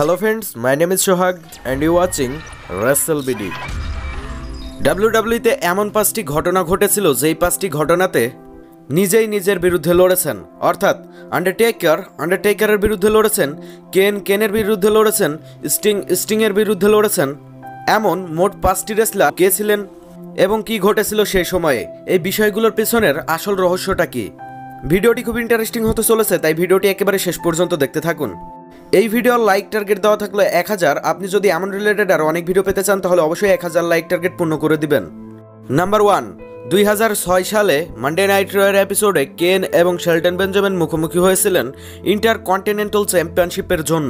Hello friends, my name is Shohag and you watching WrestleBD. WWE তে এমন 5টি ঘটনা ঘটেছিল যেই 5টি ঘটনাতে নিজেই নিজের বিরুদ্ধে লড়েছেন, অর্থাৎ আন্ডারটেকারের বিরুদ্ধে লড়েছেন, কেনের বিরুদ্ধে লড়েছেন, স্টিং এর বিরুদ্ধে লড়েছেন। এমন মোট 5টি রেসলার কে ছিলেন এবং কি ঘটেছিল সেই সময়ে, এই বিষয়গুলোর পেছনের আসল রহস্যটা কি। ভিডিওটি খুব ইন্টারেস্টিং হতে চলেছে, তাই ভিডিওটি একেবারে শেষ পর্যন্ত দেখতে থাকুন। এই ভিডিওর লাইক টার্গেট দেওয়া থাকলে 1000। আপনি যদি এমন রিলেটেড আর অনেক ভিডিও পেতে চান তাহলে অবশ্যই 1000 লাইক টার্গেট পূর্ণ করে দিবেন। নাম্বার 1, 2006 সালে মানডে নাইট রয়ের এপিসোডে কেন এবং শেলটন বেঞ্জামিন মুখোমুখি হয়েছিলেন ইন্টারকন্টিনেন্টাল চ্যাম্পিয়নশিপের জন্য।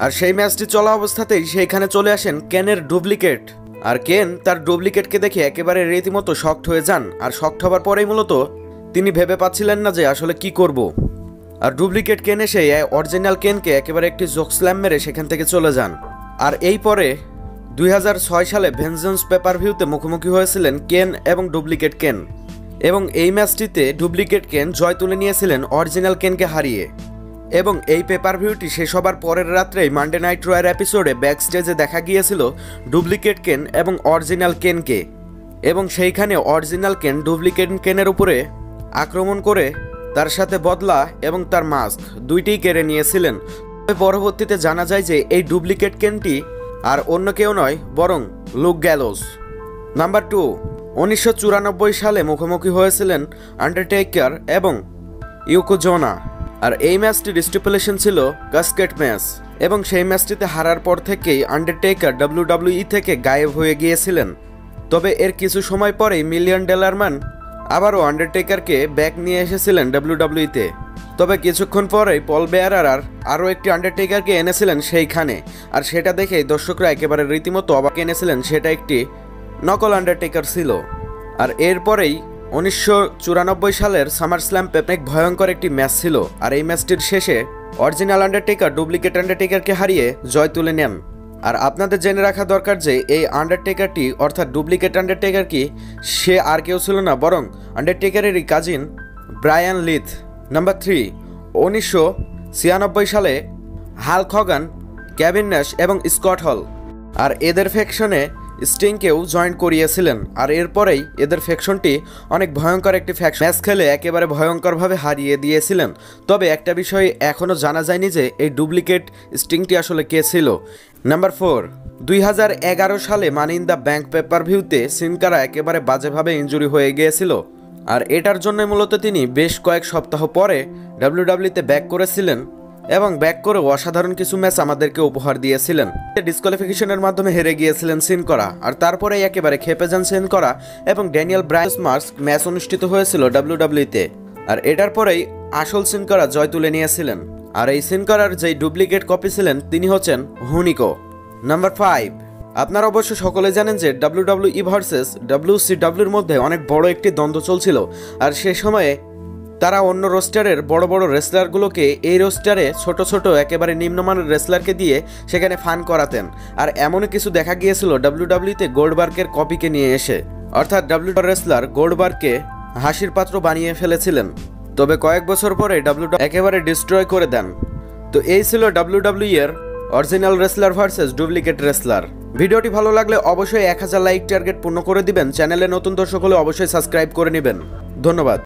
আর সেই ম্যাচটি চলা অবস্থাতেই সেইখানে চলে আসেন কেনের ডুপ্লিকেট। আর কেন তার ডুপ্লিকেটকে দেখে একেবারে রীতিমতো শকড হয়ে যান। আর শকড হবার পরেই মূলত তিনি ভেবে পাচ্ছিলেন না যে আসলে কি করব। আর ডুপ্লিকেট কেন এসে অরিজিনাল কেনকে একেবারে একটি জোকস্ল্যাম মেরে সেখান থেকে চলে যান। আর এই পরে 2006 সালে ভেনজেন্স পেপার ভিউতে মুখোমুখি হয়েছিলেন কেন এবং ডুপ্লিকেট কেন, এবং এই ম্যাচটিতে ডুপ্লিকেট কেন জয় তুলে নিয়েছিলেন অরিজিনাল কেনকে হারিয়ে। এবং এই পেপার ভিউটি শেষ হবার পরের রাত্রেই মানডে নাইট রয়ের এপিসোডে ব্যাক স্টেজে দেখা গিয়েছিল ডুপ্লিকেট কেন এবং অরিজিনাল কেনকে, এবং সেইখানে অরিজিনাল কেন ডুপ্লিকেট কেনের উপরে আক্রমণ করে তার সাথে বদলা এবং তার মাস্ক দুইটিই কেড়ে নিয়েছিলেন। তবে পরবর্তীতে জানা যায় যে এই ডুপ্লিকেট কেনটি আর অন্য কেউ নয় বরং লুক গ্যালোস। নাম্বার 2, 1994 সালে মুখোমুখি হয়েছিলেন আন্ডারটেকার এবং ইয়োকোজোনা। আর এই ম্যাচটির স্টিপুলেশন ছিল কাস্কেট ম্যাচ, এবং সেই ম্যাচটিতে হারার পর থেকেই আন্ডারটেকার WWE থেকে গায়েব হয়ে গিয়েছিলেন। তবে এর কিছু সময় পরেই $1 মিলিয়ন ম্যান আবারও আন্ডারটেকারকে ব্যাক নিয়ে এসেছিলেন WWE-তে। তবে কিছুক্ষণ পরেই পল বেয়ারার আরও একটি আন্ডারটেকারকে এনেছিলেন সেইখানে, আর সেটা দেখেই দর্শকরা একেবারে রীতিমতো অবাক এনেছিলেন সেটা একটি নকল আন্ডারটেকার ছিল। আর এরপরেই 1994 সালের সামারস্ল্যাম অনেক ভয়ঙ্কর একটি ম্যাচ ছিল। আর এই ম্যাচটির শেষে অরিজিনাল আন্ডারটেকার ডুপ্লিকেট আন্ডারটেকারকে হারিয়ে জয় তুলে নেন। আর আপনাদের জেনে রাখা দরকার যে এই আন্ডারটেকারটি অর্থাৎ ডুপ্লিকেট আন্ডারটেকার কি, সে আর কেউ ছিল না বরং আন্ডারটেকারেরই কাজিন ব্রায়ান লিথ। নাম্বার 3, 1996 সালে হাল্ক হগান, কেভিন ন্যাশ এবং স্কট হল আর এদের ফ্যাকশনে স্টিংকেও জয়েন করিয়েছিলেন। আর এরপরেই এদের ফ্যাকশনটি অনেক ভয়ঙ্কর একটি ফ্যাকশন ম্যাচ খেলে একেবারে ভয়ঙ্করভাবে হারিয়ে দিয়েছিলেন। তবে একটা বিষয় এখনও জানা যায়নি যে এই ডুপ্লিকেট স্টিংটি আসলে কে ছিল। নাম্বার 4, 2011 সালে মানি ইন দ্য ব্যাংক পেপার ভিউতে সিন কারা একেবারে বাজেভাবে ইনজুরি হয়ে গিয়েছিল। আর এটার জন্য মূলত তিনি বেশ কয়েক সপ্তাহ পরে WWE-তে ব্যাক করেছিলেন, এবং ব্যাক করে অসাধারণ কিছু ম্যাচ আমাদেরকে উপহার দিয়েছিলেন। ডিসকোয়ালিফিকেশনের মাধ্যমে হেরে গিয়েছিলেন সিন করা, আর তারপরে একেবারে খেপে যান সিন করা এবং ড্যানিয়েল ব্রায়ান মার্কস ম্যাচ অনুষ্ঠিত হয়েছিল WWE-তে। আর এটার পরেই আসল সিন করা জয় তুলে নিয়েছিলেন। আর এই সিন করার যেই ডুপ্লিকেট কপি ছিলেন তিনি হচ্ছেন হুনিকো। নাম্বার 5, আপনারা অবশ্য সকলে জানেন যে WWE ভার্সেস WCW-র মধ্যে অনেক বড় একটি দ্বন্দ্ব চলছিল। আর সে সময়ে তারা অন্য রোস্টারের বড় বড় রেসলারগুলোকে এই রোস্টারে ছোট ছোট একেবারে নিম্নমানের রেসলারকে দিয়ে সেখানে ফান করাতেন। আর এমনও কিছু দেখা গিয়েছিল WWE-তে গোল্ডবার্গের কপিকে নিয়ে এসে, অর্থাৎ WWE রেসলার গোল্ডবার্গকে হাসির পাত্র বানিয়ে ফেলেছিলেন। তবে কয়েক বছর পরে WWE একেবারে ডিস্ট্রয় করে দেন। তো এই ছিল WWE-এর original wrestler versus duplicate wrestler. ভিডিওটি ভালো লাগলে অবশ্যই 1000 লাইক টার্গেট পূর্ণ করে দিবেন। চ্যানেলে নতুন দর্শক হলে অবশ্যই সাবস্ক্রাইব করে নেবেন। ধন্যবাদ।